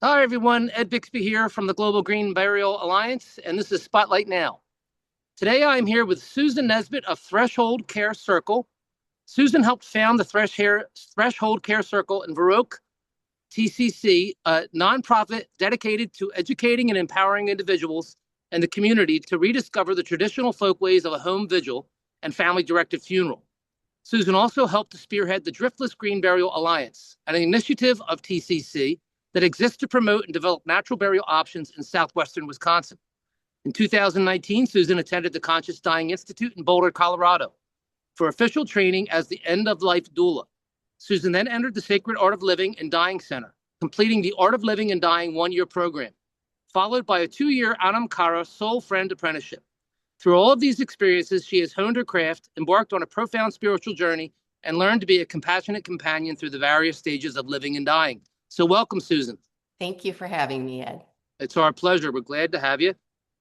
Hi, everyone. Ed Bixby here from the Global Green Burial Alliance, and this is Spotlight Now. Today, I'm here with Susan Nesbit of Threshold Care Circle. Susan helped found the Threshold Care Circle in Viroqua, TCC, a nonprofit dedicated to educating and empowering individuals and the community to rediscover the traditional folkways of a home vigil and family-directed funeral. Susan also helped to spearhead the Driftless Green Burial Alliance, an initiative of TCC that exists to promote and develop natural burial options in Southwestern Wisconsin. In 2019, Susan attended the Conscious Dying Institute in Boulder, Colorado, for official training as the end-of-life doula. Susan then entered the Sacred Art of Living and Dying Center, completing the Art of Living and Dying one-year program, followed by a 2-year Anam Cara Soul Friend apprenticeship. Through all of these experiences, she has honed her craft, embarked on a profound spiritual journey, and learned to be a compassionate companion through the various stages of living and dying. So welcome, Susan. Thank you for having me, Ed. It's our pleasure. We're glad to have you.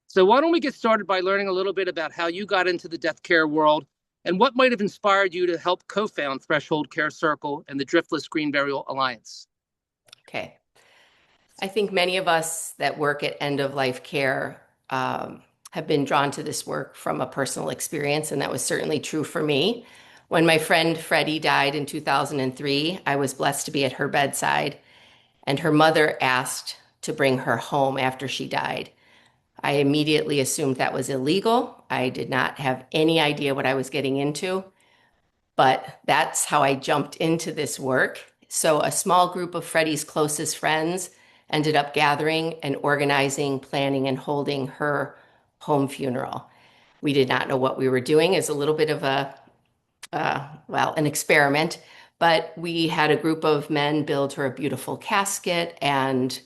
So why don't we get started by learning a little bit about how you got into the death care world and what might have inspired you to help co-found Threshold Care Circle and the Driftless Green Burial Alliance? Okay. I think many of us that work at end-of-life care have been drawn to this work from a personal experience, and that was certainly true for me. When my friend Freddie died in 2003, I was blessed to be at her bedside, and her mother asked to bring her home after she died. I immediately assumed that was illegal. I did not have any idea what I was getting into, but that's how I jumped into this work. So a small group of Freddie's closest friends ended up gathering and organizing, planning, and holding her home funeral. We did not know what we were doing. It's a little bit of an experiment, but we had a group of men build her a beautiful casket, and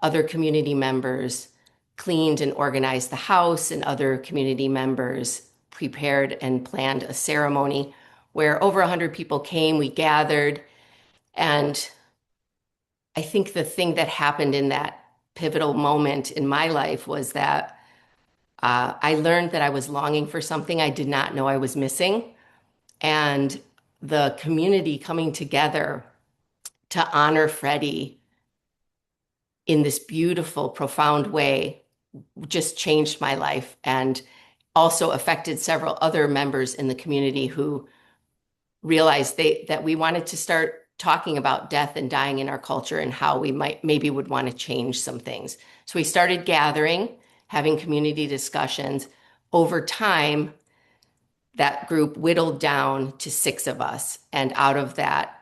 other community members cleaned and organized the house, and other community members prepared and planned a ceremony where over 100 people came. We gathered, and I think the thing that happened in that pivotal moment in my life was that I learned that I was longing for something I did not know I was missing. And the community coming together to honor Freddie in this beautiful, profound way just changed my life, and also affected several other members in the community who realized that we wanted to start talking about death and dying in our culture and how we maybe would want to change some things. So we started gathering, having community discussions. Over time, that group whittled down to 6 of us. And out of that,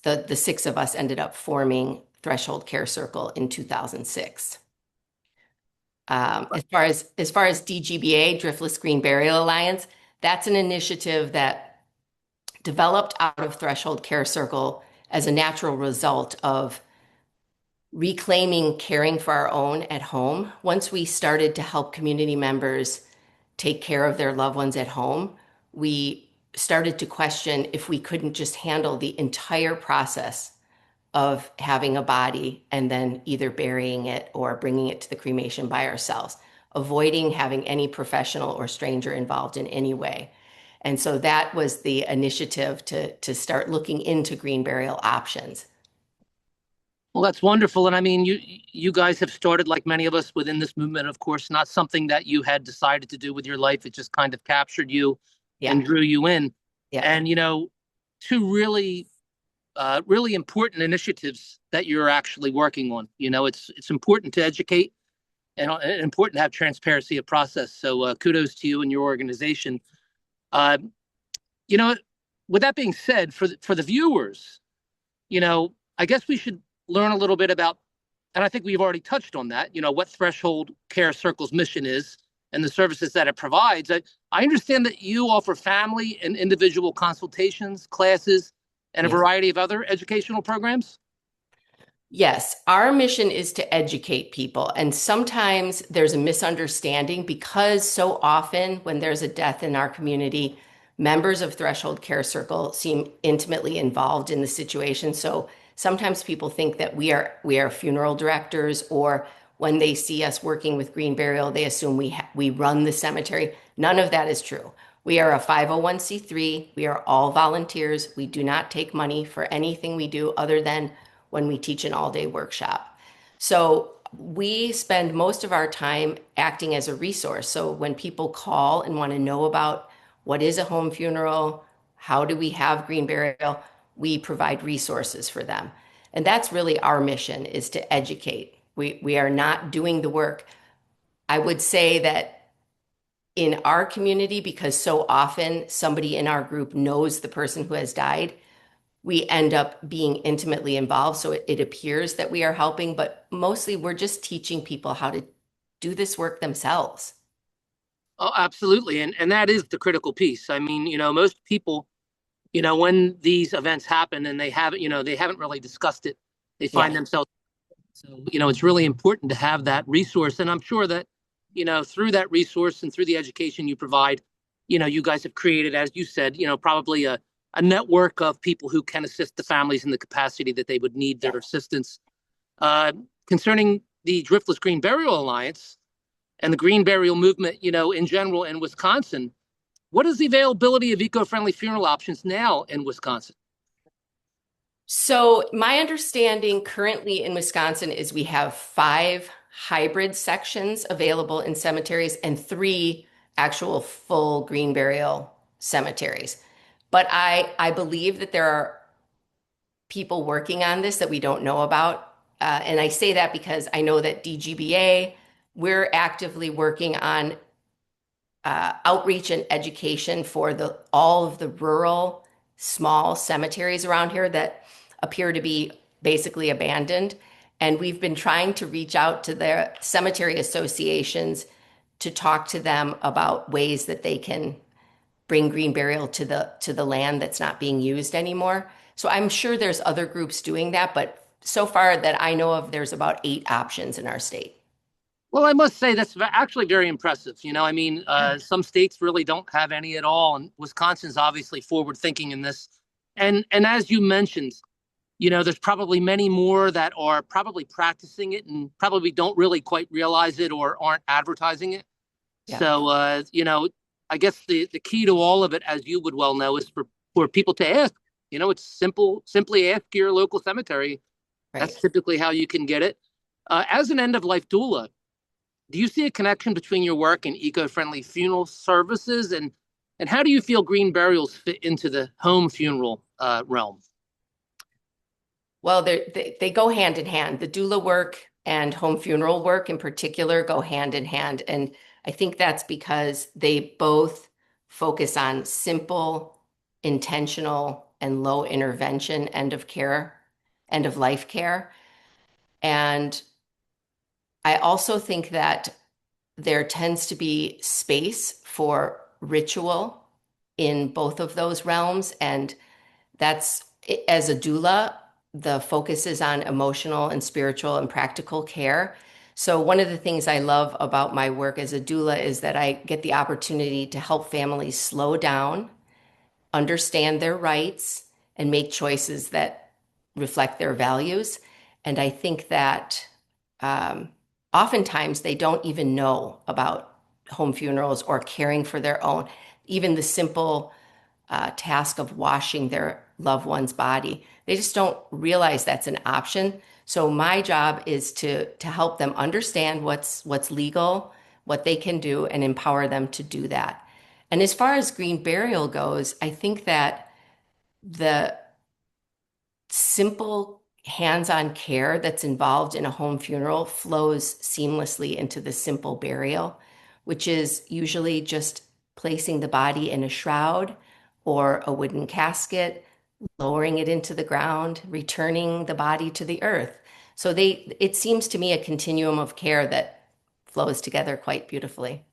the 6 of us ended up forming Threshold Care Circle in 2006. As far as DGBA, Driftless Green Burial Alliance, that's an initiative that developed out of Threshold Care Circle as a natural result of reclaiming caring for our own at home. Once we started to help community members take care of their loved ones at home, we started to question if we couldn't just handle the entire process of having a body and then either burying it or bringing it to the cremation by ourselves, avoiding having any professional or stranger involved in any way. And so that was the initiative to start looking into green burial options. Well, that's wonderful. And I mean, you guys have started, like many of us within this movement, of course, not something that you had decided to do with your life. It just kind of captured you and drew you in. Yeah. And, 2 really important initiatives that you're actually working on. It's important to educate and important to have transparency of process. So kudos to you and your organization. With that being said, for the viewers, I guess we should learn a little bit about, and I think we've already touched on that, what Threshold Care Circle's mission is and the services that it provides. I understand that you offer family and individual consultations, classes, and a variety of other educational programs. Yes, our mission is to educate people. And sometimes there's a misunderstanding because so often when there's a death in our community, members of Threshold Care Circle seem intimately involved in the situation. So sometimes people think that we are funeral directors, or when they see us working with green burial, they assume we run the cemetery. None of that is true. We are a 501c3. We are all volunteers. We do not take money for anything we do other than when we teach an all-day workshop. So we spend most of our time acting as a resource. So when people call and want to know about what is a home funeral, how do we have green burial, we provide resources for them. And that's really our mission, is to educate. We are not doing the work. I would say that in our community, because so often somebody in our group knows the person who has died, we end up being intimately involved. So it appears that we are helping, but mostly we're just teaching people how to do this work themselves. Oh, absolutely. And that is the critical piece. I mean, most people, when these events happen and they haven't really discussed it, they Yeah, find themselves. So, it's really important to have that resource. And I'm sure that, through that resource and through the education you provide, you guys have created, as you said, probably a network of people who can assist the families in the capacity that they would need yeah. their assistance. Uh, Concerning the Driftless Green Burial Alliance and the green burial movement, in general in Wisconsin, what is the availability of eco-friendly funeral options now in Wisconsin? So my understanding currently in Wisconsin is we have 5 hybrid sections available in cemeteries and 3 actual full green burial cemeteries. But I believe that there are people working on this that we don't know about. And I say that because I know that DGBA, we're actively working on outreach and education for all of the rural small cemeteries around here that appear to be basically abandoned. And we've been trying to reach out to their cemetery associations to talk to them about ways that they can bring green burial to the land that's not being used anymore. So I'm sure there's other groups doing that, but so far that I know of, there's about 8 options in our state. Well, I must say that's actually very impressive. I mean, some states really don't have any at all, and Wisconsin's obviously forward thinking in this. And as you mentioned, there's probably many more that are probably practicing it and probably don't really quite realize it or aren't advertising it. Yeah, So, I guess the key to all of it, as you would well know, is for people to ask. It's simple. Simply ask your local cemetery. right. That's typically how you can get it. As an end of life doula, do you see a connection between your work and eco-friendly funeral services, and how do you feel green burials fit into the home funeral realm? Well, they go hand in hand. The doula work and home funeral work in particular go hand in hand. And I think that's because they both focus on simple, intentional, and low intervention end of care, end of life care. And I also think that there tends to be space for ritual in both of those realms. And that's, as a doula, the focus is on emotional and spiritual and practical care. So, one of the things I love about my work as a doula is that I get the opportunity to help families slow down, understand their rights, and make choices that reflect their values. And I think that um, oftentimes they don't even know about home funerals or caring for their own, even the simple task of washing their loved one's body. They just don't realize that's an option. So my job is to help them understand what's legal, what they can do, and empower them to do that. And as far as green burial goes, I think that the simple hands-on care that's involved in a home funeral flows seamlessly into the simple burial, which is usually just placing the body in a shroud or a wooden casket, lowering it into the ground, returning the body to the earth. So it seems to me a continuum of care that flows together quite beautifully.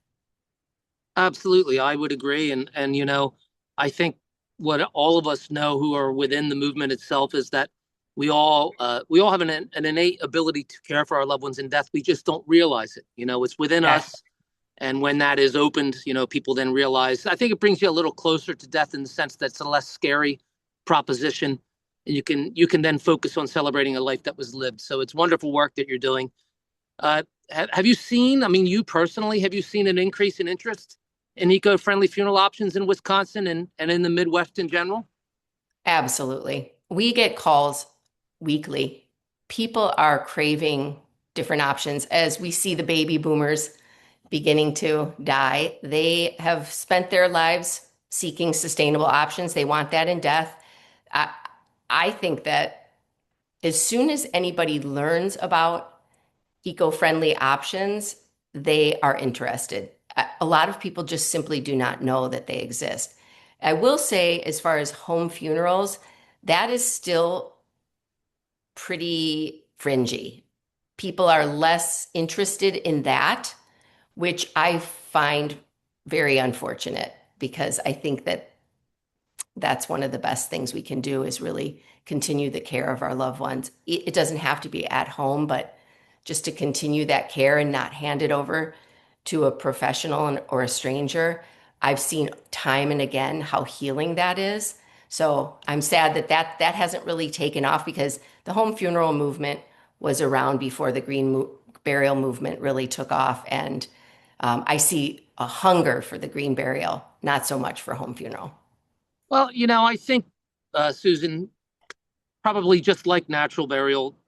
Absolutely, I would agree. And I think what all of us know who are within the movement itself is that we all have an innate ability to care for our loved ones in death. We just don't realize it. It's within Yeah, us. And when that is opened, people then realize. I think it brings you a little closer to death in the sense that it's a less scary proposition, and you can then focus on celebrating a life that was lived. So it's wonderful work that you're doing. Have you seen? I mean, you personally, have you seen an increase in interest in eco-friendly funeral options in Wisconsin and in the Midwest in general? absolutely. We get calls weekly. People are craving different options. As we see the baby boomers beginning to die, they have spent their lives seeking sustainable options. They want that in death. I, I think that as soon as anybody learns about eco-friendly options, they are interested. A lot of people just simply do not know that they exist. I will say, as far as home funerals, that is still pretty fringy. People are less interested in that, which I find very unfortunate because I think that that's one of the best things we can do is really continue the care of our loved ones. It doesn't have to be at home, but just to continue that care and not hand it over to a professional or a stranger. I've seen time and again how healing that is. So I'm sad that that hasn't really taken off because the home funeral movement was around before the burial movement really took off. And I see a hunger for the green burial, not so much for home funeral. Well, I think, Susan, probably just like natural burial,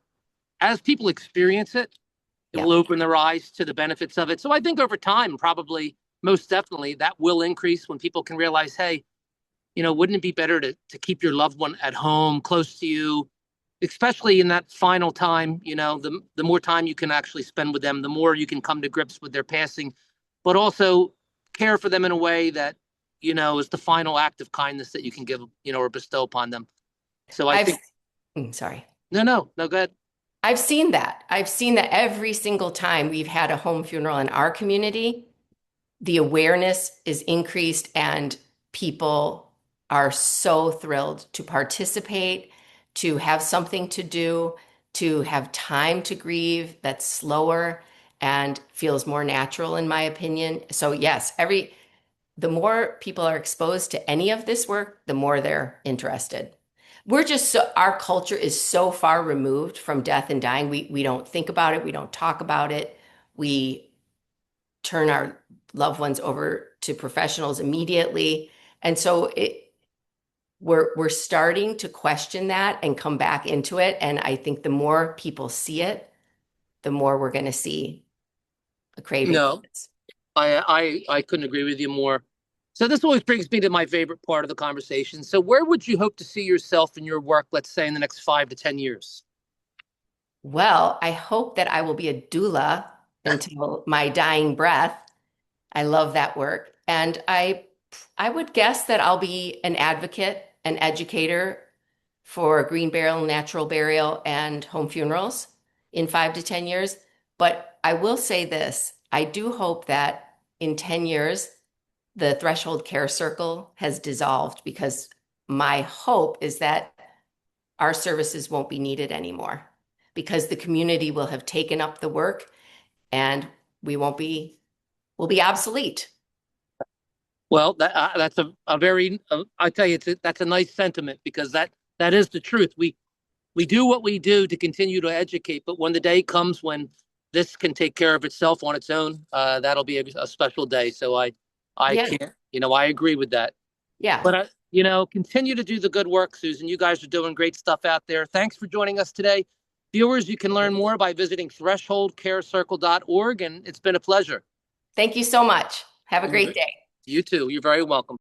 as people experience it, it Yeah. will open their eyes to the benefits of it. So I think over time, probably most definitely, that will increase when people can realize, hey, wouldn't it be better to keep your loved one at home, close to you, especially in that final time? The more time you can actually spend with them, the more you can come to grips with their passing, but also care for them in a way that, is the final act of kindness that you can give, or bestow upon them. So I I've, think, sorry. no, go ahead. I've seen that. I've seen that every single time we've had a home funeral in our community, the awareness is increased and people are so thrilled to participate, to have something to do, to have time to grieve that's slower and feels more natural, in my opinion. So yes, the more people are exposed to any of this work, the more they're interested. Our culture is so far removed from death and dying. We don't think about it. We don't talk about it. We turn our loved ones over to professionals immediately. And so we're starting to question that and come back into it. And I think the more people see it, the more we're going to see a craving for No, this. I couldn't agree with you more. So this always brings me to my favorite part of the conversation. So where would you hope to see yourself in your work, let's say in the next 5 to 10 years? Well, I hope that I will be a doula until my dying breath. I love that work. And I would guess that I'll be an advocate, an educator for green burial, natural burial, and home funerals in 5 to 10 years. But I will say this, I do hope that in 10 years, the threshold care circle has dissolved because my hope is that our services won't be needed anymore because the community will have taken up the work and we won't be, will be obsolete. Well, that's a very, I tell you, that's a nice sentiment because that is the truth. We do what we do to continue to educate, but when the day comes when this can take care of itself on its own, that'll be a special day. So I Yeah. can't, I agree with that. Yeah. But continue to do the good work, Susan. You guys are doing great stuff out there. Thanks for joining us today. Viewers, you can learn more by visiting thresholdcarecircle.org, and it's been a pleasure. Thank you so much. Have a great day. You too. You're very welcome.